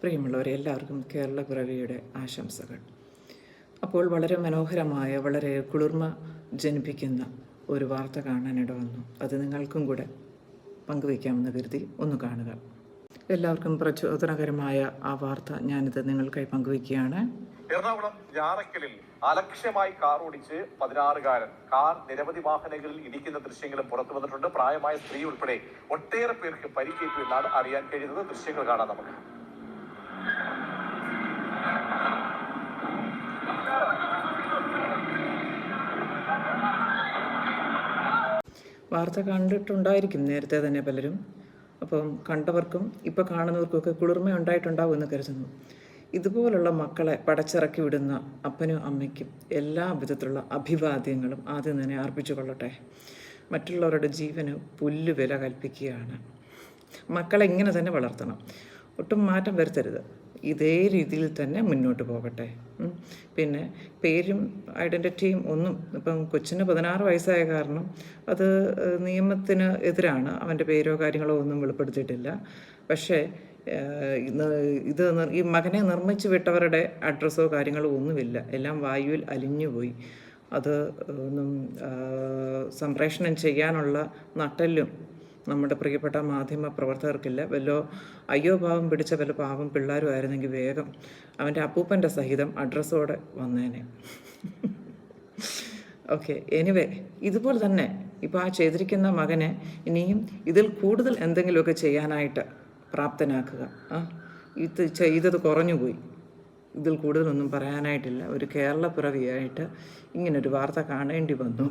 പ്രിയമുള്ളവരെ, എല്ലാവർക്കും കേരളപ്പിറവിയുടെ ആശംസകൾ. അപ്പോൾ വളരെ മനോഹരമായ, വളരെ കുളിർമ ജനിപ്പിക്കുന്ന ഒരു വാർത്ത കാണാനിട വന്നു. അത് നിങ്ങൾക്കും കൂടെ പങ്കുവയ്ക്കാമെന്ന് കരുതി ഒന്ന് കാണുക. എല്ലാവർക്കും പ്രചോദനകരമായ ആ വാർത്ത ഞാനിത് നിങ്ങൾക്കായി പങ്കുവയ്ക്കുകയാണ്. എറണാകുളം ഞാറക്കലിൽ അലക്ഷ്യമായി കാർ ഓടിച്ച് 16-കാരൻ കാർ നിരവധി വാഹനങ്ങളിൽ ഇടിക്കുന്ന ദൃശ്യങ്ങളും പുറത്തു വന്നിട്ടുണ്ട്. പ്രായമായ സ്ത്രീ ഉൾപ്പെടെ ഒട്ടേറെ പേർക്ക് പരിക്കേറ്റു എന്നാണ് അറിയാൻ കഴിയുന്നത്. ദൃശ്യങ്ങൾ കാണാം നമുക്ക്. വാർത്ത കണ്ടിട്ടുണ്ടായിരിക്കും നേരത്തെ തന്നെ പലരും. അപ്പം കണ്ടവർക്കും ഇപ്പോൾ കാണുന്നവർക്കുമൊക്കെ കുളിർമ ഉണ്ടായിട്ടുണ്ടാവുമെന്ന് കരുതുന്നു. ഇതുപോലുള്ള മക്കളെ പടച്ചിറക്കി വിടുന്ന അപ്പനും അമ്മയ്ക്കും എല്ലാ വിധത്തിലുള്ള അഭിവാദ്യങ്ങളും ആദ്യം തന്നെ അർപ്പിച്ചു കൊള്ളട്ടെ. മറ്റുള്ളവരുടെ ജീവന് പുല്ല് വില കൽപ്പിക്കുകയാണ്. മക്കളെ ഇങ്ങനെ തന്നെ വളർത്തണം, ഒട്ടും മാറ്റം വരുത്തരുത്. ഇതേ രീതിയിൽ തന്നെ മുന്നോട്ട് പോകട്ടെ. പിന്നെ പേരും ഐഡൻറ്റിറ്റിയും ഒന്നും ഇപ്പം കൊച്ചിന് 16 വയസ്സായ കാരണം അത് നിയമത്തിന് എതിരാണ്. അവൻ്റെ പേരോ കാര്യങ്ങളോ ഒന്നും വെളിപ്പെടുത്തിയിട്ടില്ല. പക്ഷേ ഈ മകനെ നിർമ്മിച്ചു വിട്ടവരുടെ അഡ്രസ്സോ കാര്യങ്ങളോ ഒന്നുമില്ല. എല്ലാം വായുവിൽ അലിഞ്ഞുപോയി. അത് ഒന്നും സംപ്രേഷണം ചെയ്യാനുള്ള നട്ടെല്ലും നമ്മുടെ പ്രിയപ്പെട്ട മാധ്യമ പ്രവർത്തകർക്കില്ല. വല്ലോ അയ്യോ പാവം പിടിച്ച വല്ല പാവം പിള്ളേരും ആയിരുന്നെങ്കിൽ വേഗം അവൻ്റെ അപ്പൂപ്പൻ്റെ സഹിതം അഡ്രസ്സോടെ വന്നേനെ. ഓക്കെ, എനിവേ, ഇതുപോലെ തന്നെ ഇപ്പോൾ ആ ചെയ്തിരിക്കുന്ന മകനെ ഇനിയും ഇതിൽ കൂടുതൽ എന്തെങ്കിലുമൊക്കെ ചെയ്യാനായിട്ട് പ്രാപ്തനാക്കുക. ഇത് ചെയ്തത് കുറഞ്ഞുപോയി, ഇതിൽ കൂടുതലൊന്നും പറയാനായിട്ടില്ല. ഒരു കേരളപ്പിറവിയായിട്ട് ഇങ്ങനൊരു വാർത്ത കാണേണ്ടി വന്നു.